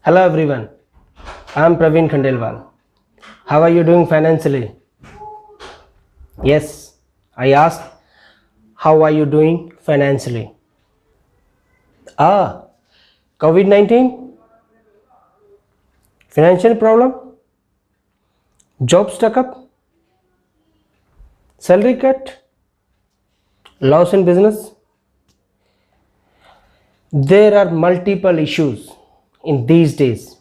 Hello everyone, I am Praveen Khandelwal. How are you doing financially? Yes, I asked, how are you doing financially? Ah, COVID-19? Financial problem? Job stuck up? Salary cut? Loss in business? There are multiple issues in these days,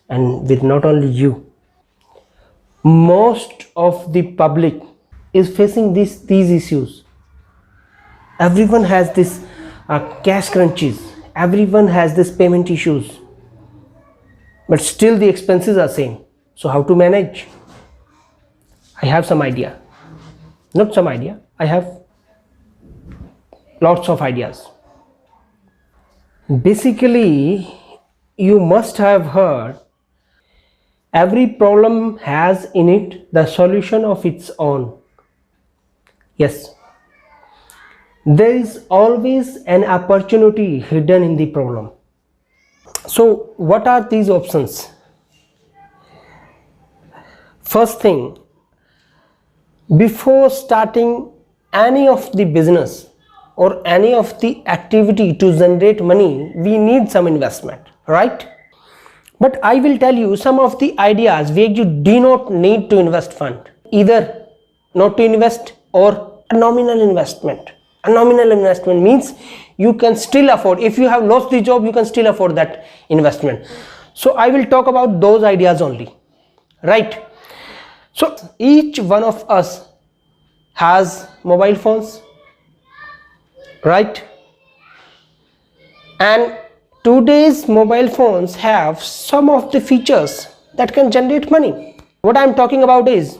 and with not only you, most of the public is facing these issues. Everyone has this cash crunches, everyone has this payment issues, but still the expenses are same. So how to manage? I have some idea, not some idea, I have lots of ideas. Basically, you must have heard every problem has in it the solution of its own. Yes, there is always an opportunity hidden in the problem. So what are these options? First thing, before starting any of the business or any of the activity to generate money, we need some investment, right? But I will tell you some of the ideas where you do not need to invest fund, either not to invest or a nominal investment. A nominal investment means you can still afford, if you have lost the job, you can still afford that investment. So I will talk about those ideas only, right? So each one of us has mobile phones, right? And today's mobile phones have some of the features that can generate money. What I'm talking about is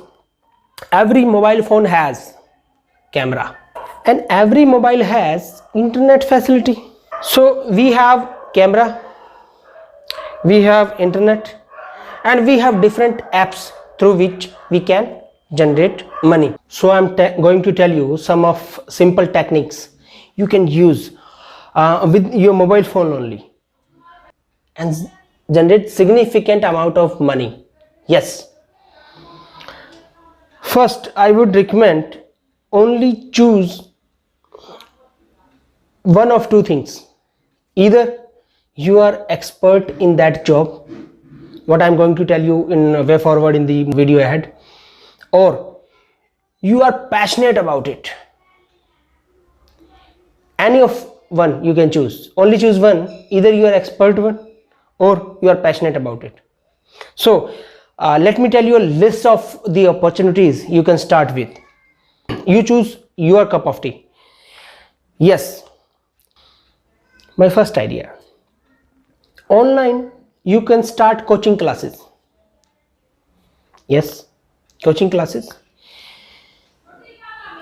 every mobile phone has camera and every mobile has internet facility. So we have camera, we have internet, and we have different apps through which we can generate money. So I'm going to tell you some of simple techniques you can use with your mobile phone only and generate significant amount of money. Yes, first I would recommend only choose one of two things. Either you are expert in that job, what I'm going to tell you in way forward in the video ahead, or you are passionate about it. Any of one you can choose, only choose one. Either you are expert one or you are passionate about it. So let me tell you a list of the opportunities you can start with. You choose your cup of tea. Yes, my first idea, online you can start coaching classes. Yes, coaching classes.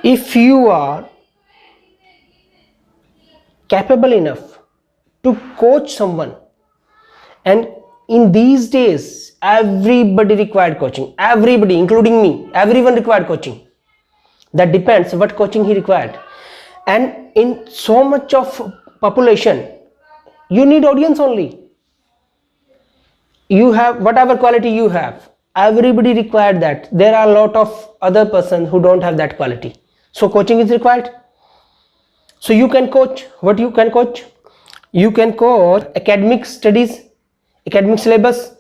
If you are capable enough to coach someone, and in these days everybody required coaching, everybody including me, everyone required coaching. That depends what coaching he required. And in so much of population, you need audience only. You have whatever quality you have, everybody required that. There are a lot of other persons who don't have that quality, so coaching is required. So you can coach. What you can coach? You can coach academic studies, academic syllabus,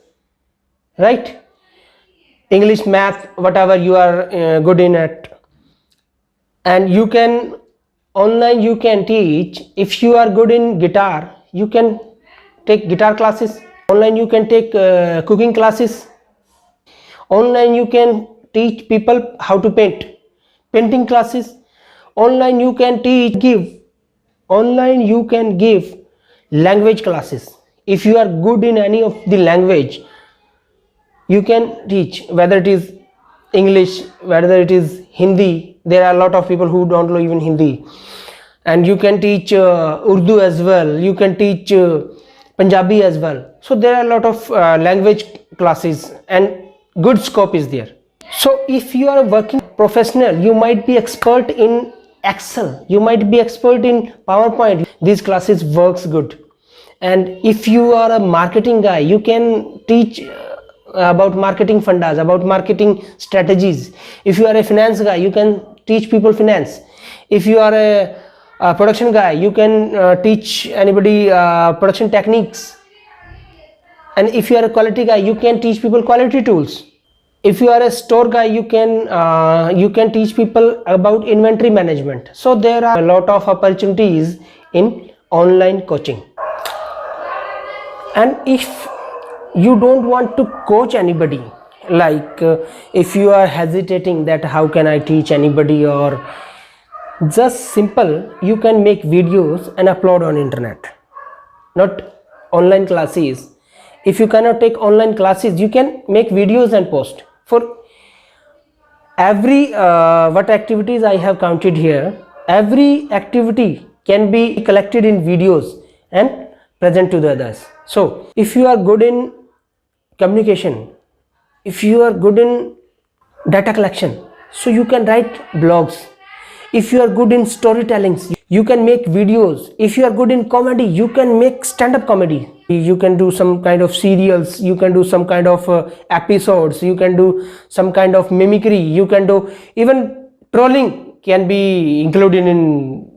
right? English, math, whatever you are good in at. And you can online you can teach. If you are good in guitar, you can take guitar classes. Online you can take cooking classes. Online you can teach people how to paint, painting classes. Online you can give language classes. If you are good in any of the language, you can teach, whether it is English, whether it is Hindi. There are a lot of people who don't know even Hindi, and you can teach Urdu as well, you can teach Punjabi as well. So there are a lot of language classes and good scope is there. So if you are a working professional, you might be expert in Excel, you might be expert in PowerPoint. These classes works good. And if you are a marketing guy, you can teach about marketing fundas, about marketing strategies. If you are a finance guy, you can teach people finance. If you are a production guy, you can teach anybody production techniques. And if you are a quality guy, you can teach people quality tools. If you are a store guy, you can teach people about inventory management. So there are a lot of opportunities in online coaching. And if you don't want to coach anybody, like if you are hesitating that how can I teach anybody, or just simple, you can make videos and upload on internet, not online classes. If you cannot take online classes, you can make videos and post. For every what activities I have counted here, every activity can be collected in videos and present to the others. So if you are good in communication, if you are good in data collection, so you can write blogs. If you are good in storytelling, you can make videos. If you are good in comedy, you can make stand-up comedy. You can do some kind of serials, you can do some kind of episodes, you can do some kind of mimicry, you can do even trolling can be included in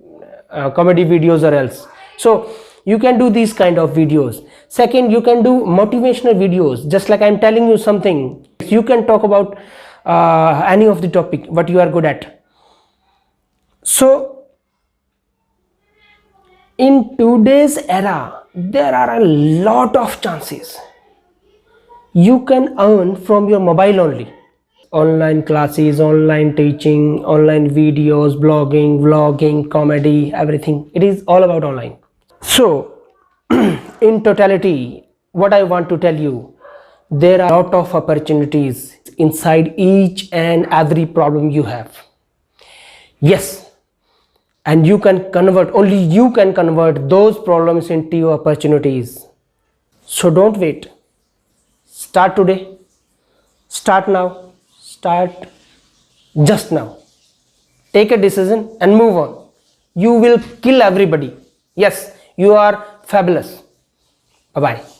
comedy videos or else. So you can do these kind of videos. Second, you can do motivational videos, just like I'm telling you something. You can talk about any of the topic what you are good at. So in today's era, there are a lot of chances. You can earn from your mobile only. Online classes, online teaching, online videos, blogging, vlogging, comedy, everything. It is all about online. So in totality, what I want to tell you, there are a lot of opportunities inside each and every problem you have. Yes, and you can convert, only you can convert those problems into your opportunities. So don't wait. Start today. Start now. Start just now. Take a decision and move on. You will kill everybody. Yes, you are fabulous. Bye-bye.